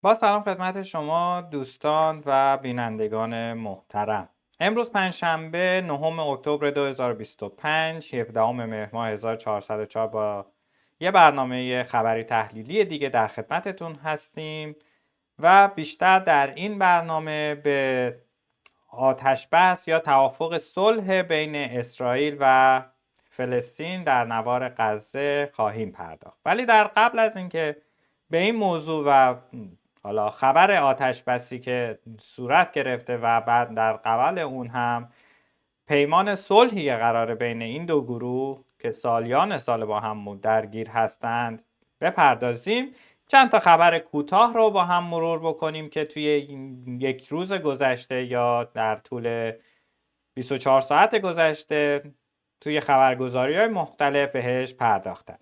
با سلام خدمت شما دوستان و بینندگان محترم. امروز پنجشنبه 9 اکتبر 2025 17 مهر ماه 1404 با یه برنامه خبری تحلیلی دیگه در خدمتتون هستیم و بیشتر در این برنامه به آتش بس یا توافق صلح بین اسرائیل و فلسطین در نوار غزه خواهیم پرداخت. ولی در قبل از اینکه به این موضوع و حالا خبر آتش بسی که صورت گرفته و بعد در قبل اون هم پیمان صلحی قراره بین این دو گروه که سالیان سال با هم درگیر هستند بپردازیم، چند تا خبر کوتاه رو با هم مرور بکنیم که توی یک روز گذشته یا در طول 24 ساعت گذشته توی خبرگزاری‌های مختلف بهش پرداختن.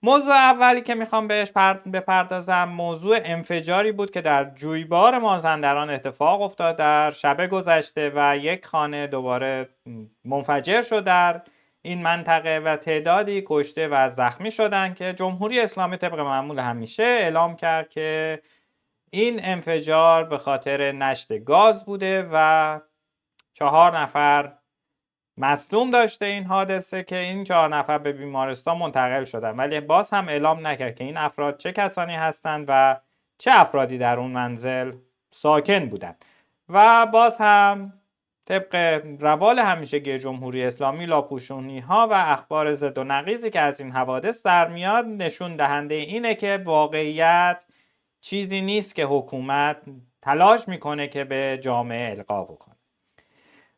موضوع اولی که میخوام بهش بپردازم موضوع انفجاری بود که در جویبار مازندران اتفاق افتاد در شب گذشته و یک خانه دوباره منفجر شد در این منطقه و تعدادی کشته و زخمی شدن که جمهوری اسلامی طبق معمول همیشه اعلام کرد که این انفجار به خاطر نشت گاز بوده و 4 نفر مصدوم داشته این حادثه که این 4 نفر به بیمارستان منتقل شدن، ولی باز هم اعلام نکرد که این افراد چه کسانی هستند و چه افرادی در اون منزل ساکن بودند. و باز هم طبق روال همیشگی جمهوری اسلامی لاپوشونی ها و اخبار ضد و نقیضی که از این حوادث در میاد نشون دهنده اینه که واقعیت چیزی نیست که حکومت تلاش میکنه که به جامعه القا بکنه.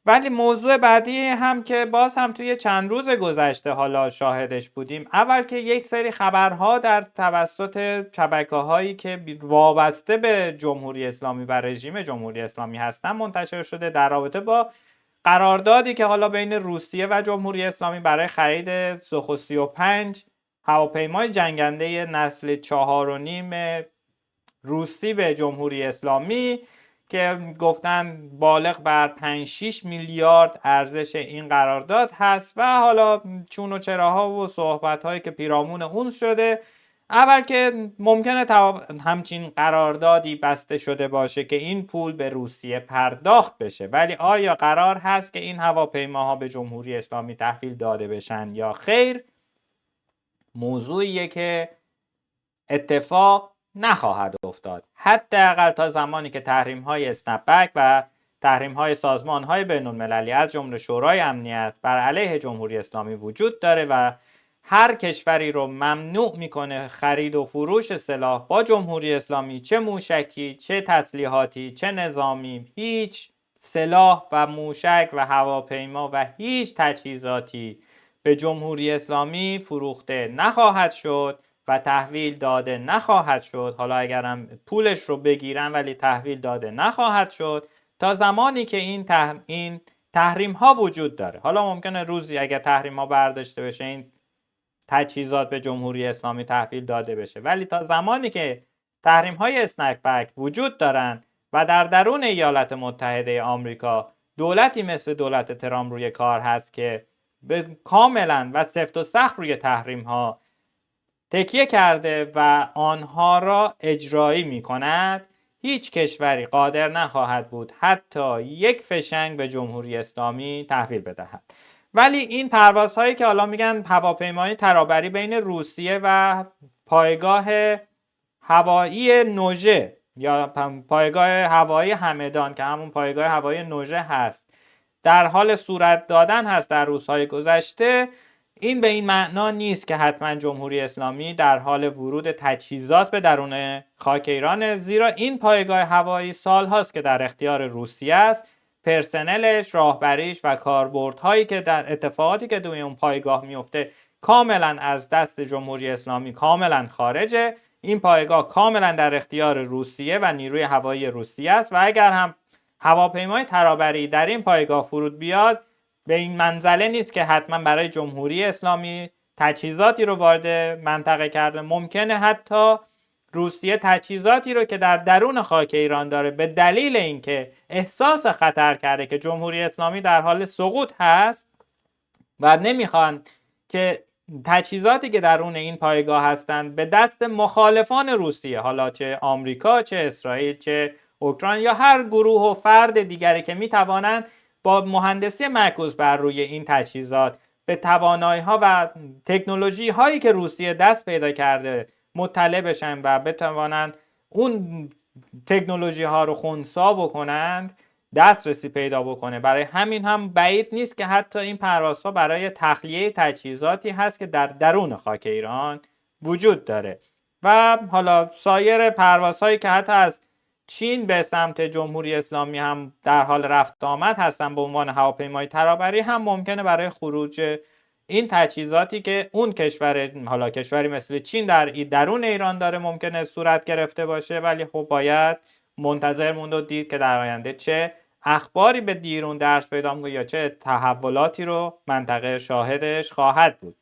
ولی موضوع بعدی هم که باز هم توی چند روز گذشته حالا شاهدش بودیم، اول که یک سری خبرها در توسط شبکه‌هایی که وابسته به جمهوری اسلامی و رژیم جمهوری اسلامی هستن منتشر شده در رابطه با قراردادی که حالا بین روسیه و جمهوری اسلامی برای خرید سوخو 35 هواپیمای جنگنده نسل 4.5 روسی به جمهوری اسلامی که گفتن بالغ بر 5-6 میلیارد ارزش این قرارداد هست و حالا چون و چراها و صحبت‌هایی که پیرامون اون شده. اول که ممکنه همچین قراردادی بسته شده باشه که این پول به روسیه پرداخت بشه، ولی آیا قرار هست که این هواپیماها به جمهوری اسلامی تحویل داده بشن یا خیر؟ موضوعیه که اتفاق نخواهد افتاد، حداقل تا زمانی که تحریم‌های اسنپ بک و تحریم‌های سازمان‌های بین‌المللی از جمله شورای امنیت بر علیه جمهوری اسلامی وجود داره و هر کشوری رو ممنوع میکنه خرید و فروش سلاح با جمهوری اسلامی، چه موشکی، چه تسلیحاتی، چه نظامی، هیچ سلاح و موشک و هواپیما و هیچ تجهیزاتی به جمهوری اسلامی فروخته نخواهد شد و تحویل داده نخواهد شد. حالا اگرم پولش رو بگیرن ولی تحویل داده نخواهد شد تا زمانی که این تحریم ها وجود داره. حالا ممکنه روزی اگر تحریم ها برداشته بشه این تجهیزات به جمهوری اسلامی تحویل داده بشه، ولی تا زمانی که تحریم های اسنپ بک وجود دارن و در درون ایالات متحده آمریکا دولتی مثل دولت ترامپ روی کار هست که کاملا و سفت و سخت روی تحریم ها تکیه کرده و آنها را اجرایی می کند، هیچ کشوری قادر نخواهد بود حتی یک فشنگ به جمهوری اسلامی تحویل بدهد. ولی این پروازهایی که حالا میگن هواپیمای ترابری بین روسیه و پایگاه هوایی نوژه یا پایگاه هوایی همدان که همون پایگاه هوایی نوژه هست در حال صورت دادن هست در روزهای گذشته، این به این معنا نیست که حتما جمهوری اسلامی در حال ورود تجهیزات به درون خاک ایران، زیرا این پایگاه هوایی سال هاست که در اختیار روسیه است. پرسنلش، راهبریش و کاربردهایی که در اتفاقاتی که توی اون پایگاه میفته کاملا از دست جمهوری اسلامی کاملا خارجه. این پایگاه کاملا در اختیار روسیه و نیروی هوایی روسیه است و اگر هم هواپیمای ترابری در این پایگاه فرود بیاد به این منزله نیست که حتما برای جمهوری اسلامی تجهیزاتی رو وارد منطقه کرده. ممکنه حتی روسیه تجهیزاتی رو که در درون خاک ایران داره به دلیل اینکه احساس خطر کرده که جمهوری اسلامی در حال سقوط هست و نمیخوان که تجهیزاتی که درون این پایگاه هستند به دست مخالفان روسیه، حالا چه آمریکا، چه اسرائیل، چه اوکراین یا هر گروه و فرد دیگری که میتوانند با مهندسی معکوس بر روی این تجهیزات به توانایی‌ها و تکنولوژی‌هایی که روسیه دست پیدا کرده مطلع بشن و بتوانند اون تکنولوژی‌ها رو خنثی بکنند، دسترسی پیدا بکنه. برای همین هم بعید نیست که حتی این پروازها برای تخلیه تجهیزاتی هست که در درون خاک ایران وجود داره. و حالا سایر پروازهایی که حتی از چین به سمت جمهوری اسلامی هم در حال رفت آمد هستن به عنوان هواپیمای ترابری هم ممکنه برای خروج این تجهیزاتی که اون کشور، حالا کشوری مثل چین در درون ایران داره ممکنه صورت گرفته باشه. ولی خب باید منتظر موند و دید که در آینده چه اخباری به دیرون درس پیدا می‌کنه یا چه تحولاتی رو منطقه شاهدش خواهد بود.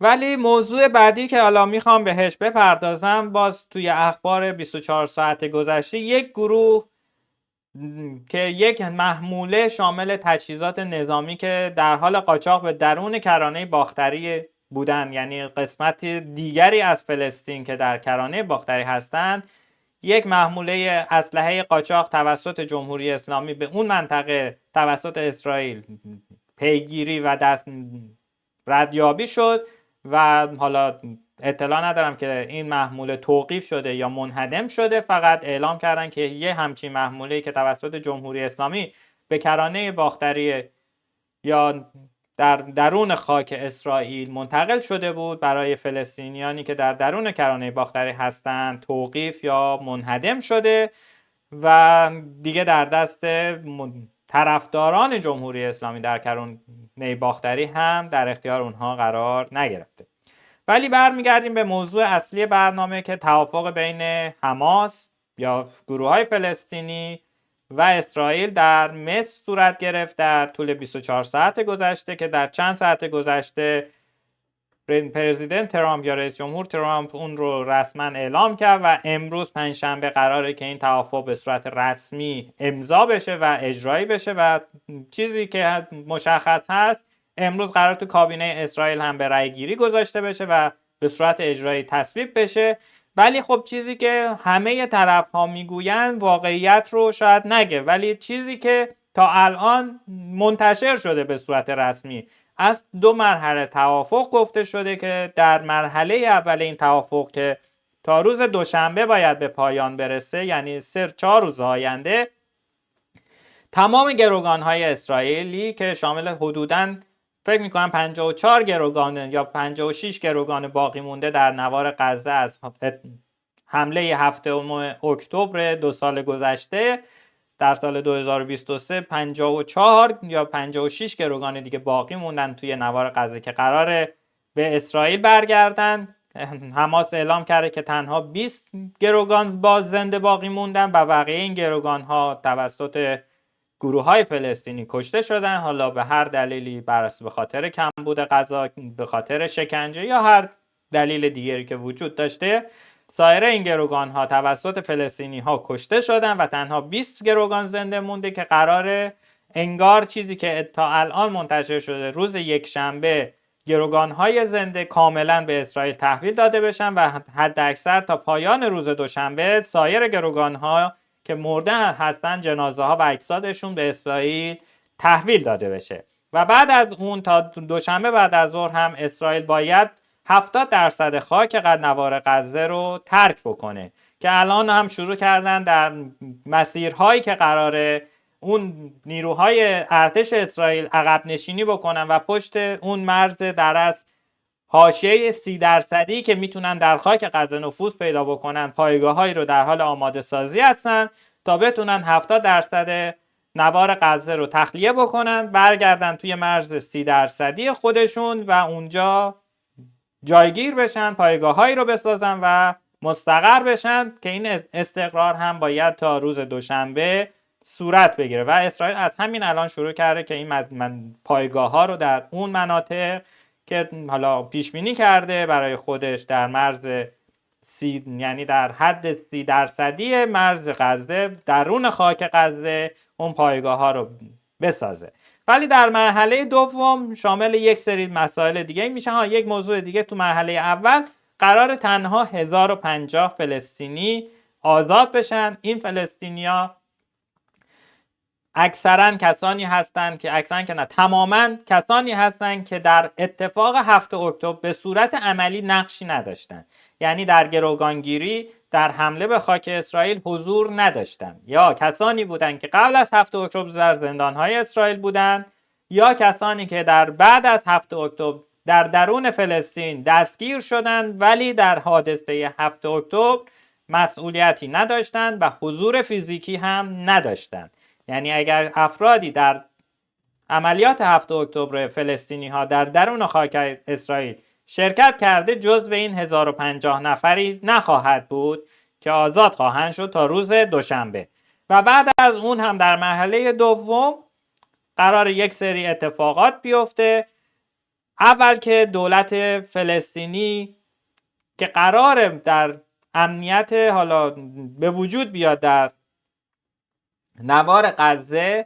ولی موضوع بعدی که حالا میخوام بهش بپردازم، باز توی اخبار 24 ساعت گذشته یک گروه که یک محموله شامل تجهیزات نظامی که در حال قاچاق به درون کرانه باختری بودن، یعنی قسمت دیگری از فلسطین که در کرانه باختری هستند، یک محموله اسلحه قاچاق توسط جمهوری اسلامی به اون منطقه توسط اسرائیل پیگیری و دست ردیابی شد و حالا اطلاع ندارم که این محموله توقیف شده یا منهدم شده. فقط اعلام کردن که یه همچین محموله که توسط جمهوری اسلامی به کرانه باختری یا در درون خاک اسرائیل منتقل شده بود، برای فلسطینیانی که در درون کرانه باختری هستند توقیف یا منهدم شده و دیگه در دست طرفداران جمهوری اسلامی در کرانه باختری هم در اختیار اونها قرار نگرفته. ولی برمیگردیم به موضوع اصلی برنامه که توافق بین حماس یا گروه‌های فلسطینی و اسرائیل در مصر صورت گرفت در طول 24 ساعت گذشته، که در چند ساعت گذشته پرزیدنت ترامپ یا رئیس جمهور ترامپ اون رو رسما اعلام کرد و امروز پنجشنبه قراره که این توافق به صورت رسمی امضا بشه و اجرایی بشه. و چیزی که مشخص هست، امروز قرار تو کابینه اسرائیل هم به رأی گیری گذاشته بشه و به صورت اجرایی تصویب بشه. ولی خب چیزی که همه طرف ها میگویند واقعیت رو شاید نگه، ولی چیزی که تا الان منتشر شده به صورت رسمی از 2 مرحله توافق گفته شده که در مرحله اول این توافق که تا روز دوشنبه باید به پایان برسه، یعنی 3-4 روز آینده، تمام گروگان‌های اسرائیلی که شامل حدوداً فکر می‌کنم 54 گروگان یا 56 گروگان باقی مونده در نوار غزه از حمله 7 اکتبر 2 سال گذشته، در سال 2023 54 یا 56 گروگان دیگه باقی موندن توی نوار غزه که قراره به اسرائیل برگردن. حماس اعلام کرده که تنها 20 گروگان باز زنده باقی موندن و بقیه این گروگان ها توسط گروه های فلسطینی کشته شدن، حالا به هر دلیلی، به خاطر کمبود غذا، به خاطر شکنجه یا هر دلیل دیگری که وجود داشته. سایر این گروگان ها توسط فلسطینی ها کشته شدن و تنها 20 گروگان زنده مونده که قراره انگار چیزی که تا الان منتشر شده روز یکشنبه گروگان های زنده کاملا به اسرائیل تحویل داده بشن و حد اکثر تا پایان روز دوشنبه سایر گروگان ها که مرده هستن جنازه ها و اجسادشون به اسرائیل تحویل داده بشه. و بعد از اون تا دوشنبه بعد از ظهر هم اسرائیل باید 70% خاک نوار غزه رو ترک بکنه که الان هم شروع کردن در مسیرهایی که قراره اون نیروهای ارتش اسرائیل عقب نشینی بکنن و پشت اون مرز در از حاشیه 30% که میتونن در خاک غزه نفوذ پیدا بکنن، پایگاه‌هایی رو در حال آماده سازی هستن تا بتونن 70% نوار غزه رو تخلیه بکنن، برگردن توی مرز 30% خودشون و اونجا جایگیر بشن، پایگاه‌هایی رو بسازن و مستقر بشن که این استقرار هم باید تا روز دوشنبه صورت بگیره. و اسرائیل از همین الان شروع کرده که این پایگاه‌ها رو در اون مناطق که حالا پیش بینی کرده برای خودش در مرز یعنی در حد 30% مرز غزه، درون خاک غزه، اون پایگاه‌ها رو بسازه. ولی در مرحله دوم شامل یک سری مسائل دیگه میشه. یک موضوع دیگه تو مرحله اول قرار تنها 1050 فلسطینی آزاد بشن. این فلسطینیا اکثرا کسانی هستند که تماما کسانی هستند که در اتفاق 7 اکتبر به صورت عملی نقشی نداشتند، یعنی در گروگانگیری، در حمله به خاک اسرائیل حضور نداشتند، یا کسانی بودند که قبل از 7 اکتبر در زندانهای اسرائیل بودند، یا کسانی که در بعد از 7 اکتبر در درون فلسطین دستگیر شدند ولی در حادثه 7 اکتبر مسئولیتی نداشتند و حضور فیزیکی هم نداشتند. یعنی اگر افرادی در عملیات 7 اکتبر فلسطینی ها در درون خاک اسرائیل شرکت کرده، جزو این 1050 نفری نخواهد بود که آزاد خواهند شد تا روز دوشنبه. و بعد از اون هم در مرحله دوم قرار یک سری اتفاقات بیفته. اول که دولت فلسطینی که قرار در امنیت حالا به وجود بیاد در نوار غزه،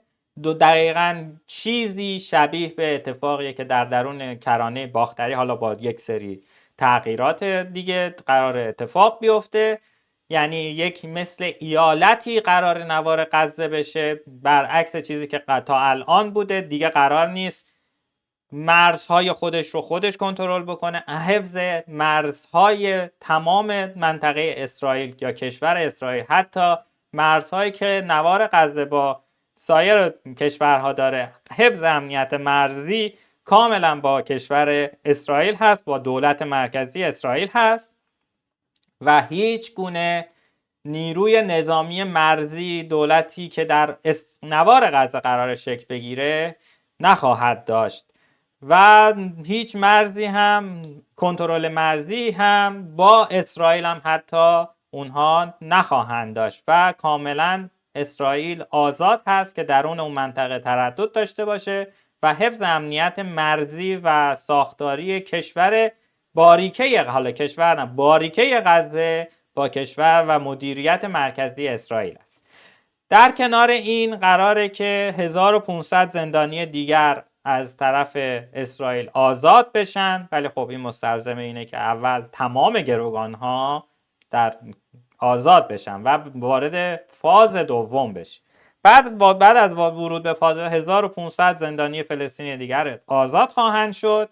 دقیقاً چیزی شبیه به اتفاقیه که در درون کرانه باختری حالا با یک سری تغییرات دیگه قرار اتفاق بیفته. یعنی یک مثل ایالتی قرار نوار غزه بشه، برعکس چیزی که تا الان بوده. دیگه قرار نیست مرزهای خودش رو خودش کنترل بکنه. حفظ مرزهای تمام منطقه اسرائیل یا کشور اسرائیل، حتی مرزهایی که نوار غزه با سایر کشورها داره، حفظ امنیت مرزی کاملا با کشور اسرائیل هست، با دولت مرکزی اسرائیل هست و هیچ گونه نیروی نظامی مرزی دولتی که در نوار غزه قرار شکل بگیره نخواهد داشت و هیچ مرزی هم، کنترل مرزی هم با اسرائیل هم حتی اونها نخواهند داشت و کاملا اسرائیل آزاد هست که درون اون منطقه تردد داشته باشه و حفظ امنیت مرزی و ساختاری کشور باریکه، حالا کشور نه، باریکه غزه با کشور و مدیریت مرکزی اسرائیل است. در کنار این قراره که 1500 زندانی دیگر از طرف اسرائیل آزاد بشن، ولی خب این مستلزم اینه که اول تمام گروگانها در آزاد بشن و وارد فاز دوم بشن. بعد از ورود به فاز 1500 زندانی فلسطینی دیگر آزاد خواهند شد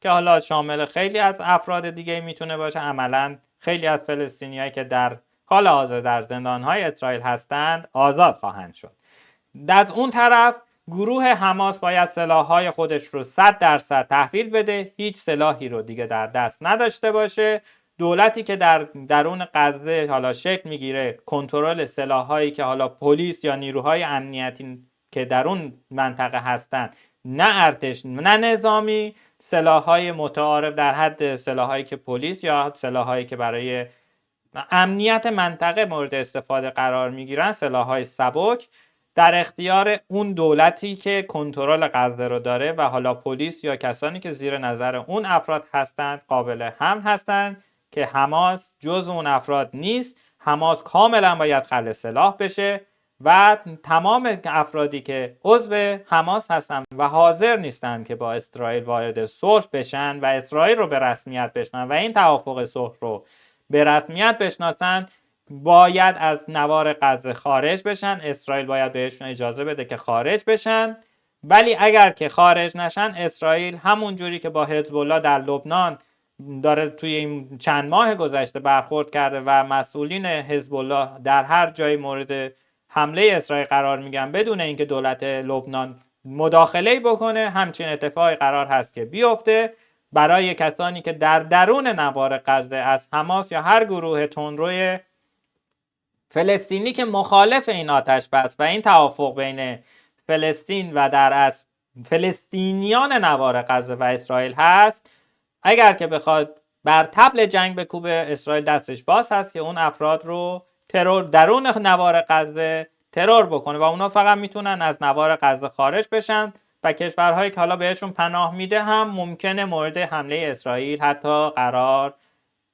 که حالا شامل خیلی از افراد دیگه میتونه باشه. عملاً خیلی از فلسطینیایی که در حال حاضر در زندانهای اسرائیل هستند آزاد خواهند شد. از اون طرف گروه حماس باید سلاح‌های خودش رو 100% تحویل بده، هیچ سلاحی رو دیگه در دست نداشته باشه. دولتی که در درون غزه حالا شکل میگیره، کنترل سلاح‌هایی که حالا پلیس یا نیروهای امنیتی که در اون منطقه هستند، نه ارتش نه نظامی، سلاح‌های متعارف در حد سلاح‌هایی که پلیس یا سلاح‌هایی که برای امنیت منطقه مورد استفاده قرار میگیرن، سلاح‌های سبک، در اختیار اون دولتی که کنترل غزه رو داره و حالا پلیس یا کسانی که زیر نظر اون افراد هستند قابل حمل هستند که حماس جز اون افراد نیست. حماس کاملا باید خلع سلاح بشه و تمام افرادی که عضو حماس هستند و حاضر نیستند که با اسرائیل وارد صلح بشن و اسرائیل رو به رسمیت بشناسن و این توافق صلح رو به رسمیت بشناسن، باید از نوار غزه خارج بشن. اسرائیل باید بهشون اجازه بده که خارج بشن، ولی اگر که خارج نشن، اسرائیل همون جوری که با حزب الله در لبنان داره توی این چند ماه گذشته برخورد کرده و مسئولین حزب الله در هر جای مورد حمله اسرائیل قرار میگن بدون اینکه دولت لبنان مداخله بکنه، همچین اتفاقی قرار هست که بیفته برای کسانی که در درون نوار غزه از حماس یا هر گروه تندروی فلسطینی که مخالف این آتش بس و این توافق بین فلسطین و در اصل فلسطینیان نوار غزه و اسرائیل هست، اگر که بخواد بر طبل جنگ بکوبه، اسرائیل دستش باز هست که اون افراد رو ترور درون نوار غزه ترور بکنه و اونا فقط میتونن از نوار غزه خارج بشن و کشورهایی که حالا بهشون پناه میده هم ممکنه مورد حمله اسرائیل حتی قرار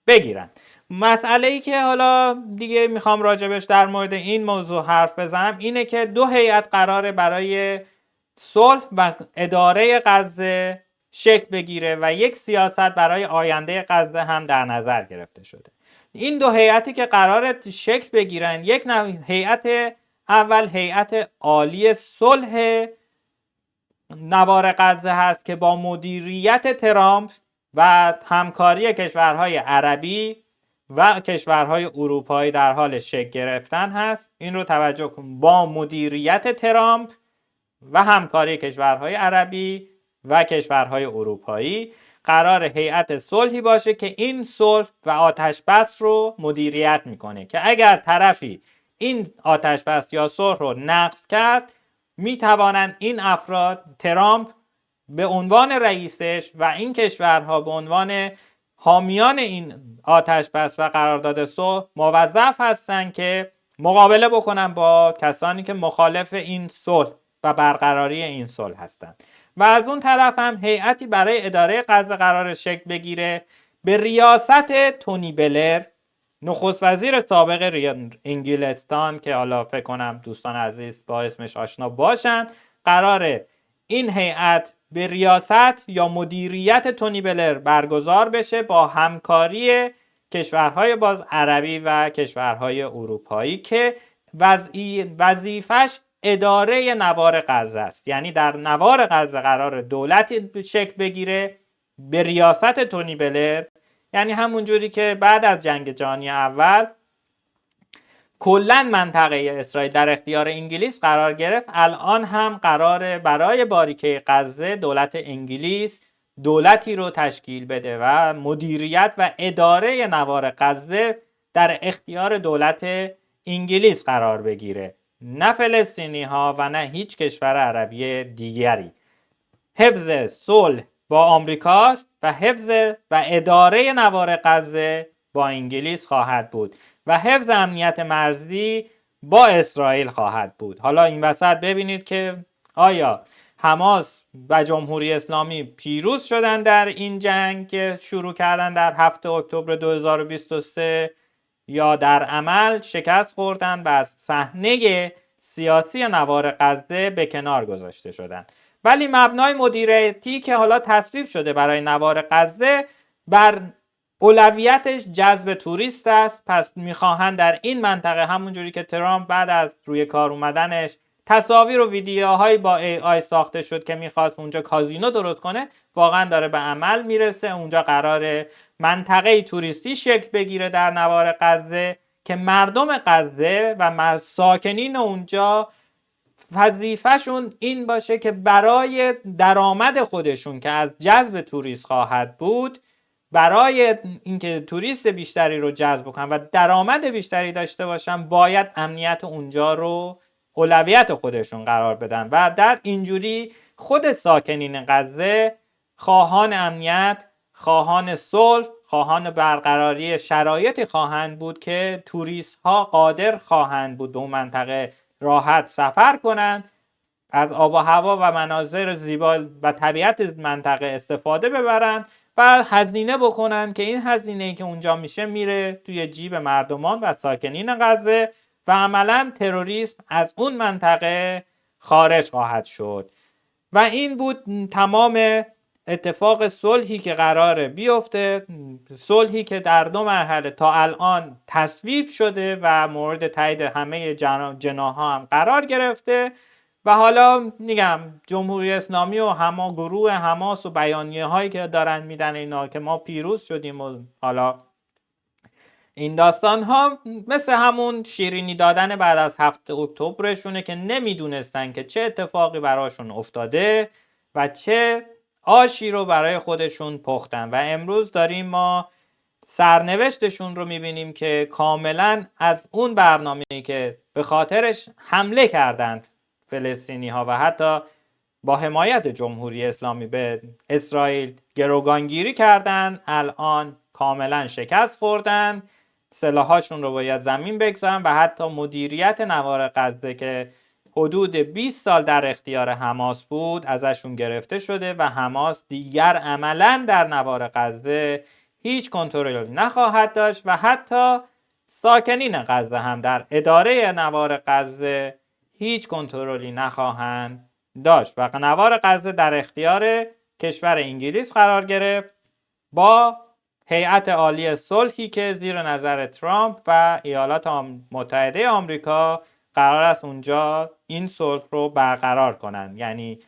بگیرن. مسئله ای که حالا دیگه میخوام راجبش در مورد این موضوع حرف بزنم اینه که 2 هیئت قراره برای صلح و اداره غزه شکل بگیره و یک سیاست برای آینده غزه هم در نظر گرفته شده. این دو هیئتی که قرار شکل بگیرن، یک هیئت اول هیئت عالی صلح نوار غزه هست که با مدیریت ترامپ و همکاری کشورهای عربی و کشورهای اروپایی در حال شکل گرفتن هست. این رو توجه کن، با مدیریت ترامپ و همکاری کشورهای عربی و کشورهای اروپایی قرار هیئت صلحی باشه که این صلح و آتش بس رو مدیریت میکنه که اگر طرفی این آتش بس یا صلح رو نقض کرد، میتوانند این افراد، ترامپ به عنوان رئیسش و این کشورها به عنوان حامیان این آتش بس و قرارداد صلح موظف هستند که مقابله بکنن با کسانی که مخالف این صلح و برقراری این صلح هستند. و از اون طرف هم هیئتی برای اداره غزه قرار شکل بگیره به ریاست تونی بلر، نخست وزیر سابق انگلستان که حالا فکر کنم دوستان عزیز با اسمش آشنا باشن. قراره این هیئت به ریاست یا مدیریت تونی بلر برگزار بشه با همکاری کشورهای باز عربی و کشورهای اروپایی که وظیفش اداره نوار غزه است. یعنی در نوار غزه قرار دولتی شکل بگیره به ریاست تونی بلر، یعنی همون جوری که بعد از جنگ جهانی اول کلاً منطقه اسرائیل در اختیار انگلیس قرار گرفت، الان هم قراره برای باریکه غزه دولت انگلیس دولتی رو تشکیل بده و مدیریت و اداره نوار غزه در اختیار دولت انگلیس قرار بگیره، نه فلسطینی ها و نه هیچ کشور عربی دیگری. حفظ صلح با آمریکاست و حفظ و اداره نوار غزه با انگلیس خواهد بود و حفظ امنیت مرزی با اسرائیل خواهد بود. حالا این وسط ببینید که آیا حماس و جمهوری اسلامی پیروز شدن در این جنگ که شروع کردن در 7 اکتبر 2023 یا در عمل شکست خوردن و از صحنه سیاسی نوار غزه به کنار گذاشته شدن. ولی مبنای مدیریتی که حالا تصویب شده برای نوار غزه بر اولویتش جذب توریست است. پس میخواهند در این منطقه همونجوری که ترامپ بعد از روی کار اومدنش تصاویر و ویدیوهایی با AI ساخته شد که میخواست اونجا کازینو درست کنه، واقعا داره به عمل میرسه. اونجا قراره منطقه توریستی شکل بگیره در نوار غزه که مردم غزه و ساکنین اونجا وظیفه‌شون این باشه که برای درآمد خودشون که از جذب توریست خواهد بود، برای اینکه توریست بیشتری رو جذب کنن و درآمد بیشتری داشته باشن، باید امنیت اونجا رو اولویت خودشون قرار بدن و در اینجوری خود ساکنین غزه خواهان امنیت، خواهان صلح، خواهان برقراری شرایطی خواهند بود که توریست ها قادر خواهند بود به اون منطقه راحت سفر کنند، از آب و هوا و مناظر زیبا و طبیعت منطقه استفاده ببرند و هزینه بکنن که این هزینه‌ای که اونجا میشه میره توی جیب مردمان و ساکنین غزه و عملاً تروریسم از اون منطقه خارج خواهد شد. و این بود تمام اتفاق صلحی که قراره بیفته، صلحی که در 2 مرحله تا الان تصویب شده و مورد تایید همه جناح‌ها هم قرار گرفته. و حالا میگم جمهوری اسلامی و گروه حماس و بیانیه هایی که دارن میدن اینا که ما پیروز شدیم و حالا این داستان ها مثل همون شیرینی دادن بعد از 7 اکتبرشونه که نمیدونستن که چه اتفاقی براشون افتاده و چه آشی رو برای خودشون پختن و امروز داریم ما سرنوشتشون رو میبینیم که کاملا از اون برنامه‌ای که به خاطرش حمله کردند فلسطینی ها و حتی با حمایت جمهوری اسلامی به اسرائیل گروگانگیری کردن، الان کاملا شکست خوردن، سلاحاشون رو باید زمین بگذارن و حتی مدیریت نوار غزه که حدود 20 سال در اختیار حماس بود ازشون گرفته شده و حماس دیگر عملا در نوار غزه هیچ کنترلی نخواهد داشت و حتی ساکنین غزه هم در اداره نوار غزه هیچ کنترلی نخواهند داشت و نوار غزه در اختیار کشور انگلیس قرار گرفت با هیئت عالی صلحی که زیر نظر ترامپ و ایالات متحده آمریکا قرار است اونجا این صلح رو برقرار کنند. یعنی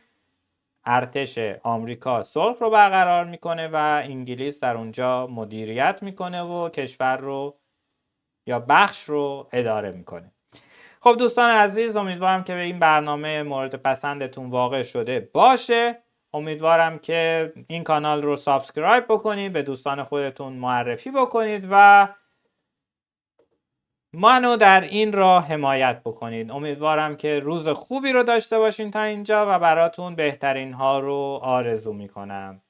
ارتش آمریکا صلح رو برقرار میکنه و انگلیس در اونجا مدیریت میکنه و کشور رو یا بخش رو اداره میکنه. خب دوستان عزیز، امیدوارم که به این برنامه مورد پسندتون واقع شده باشه. امیدوارم که این کانال رو سابسکرایب بکنید، به دوستان خودتون معرفی بکنید و منو در این راه حمایت بکنید. امیدوارم که روز خوبی رو داشته باشین تا اینجا و براتون بهترین ها رو آرزو میکنم.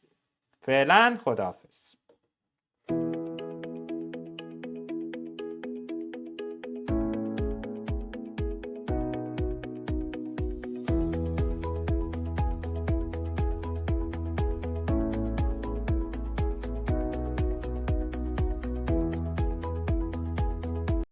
فعلا خداحافظ.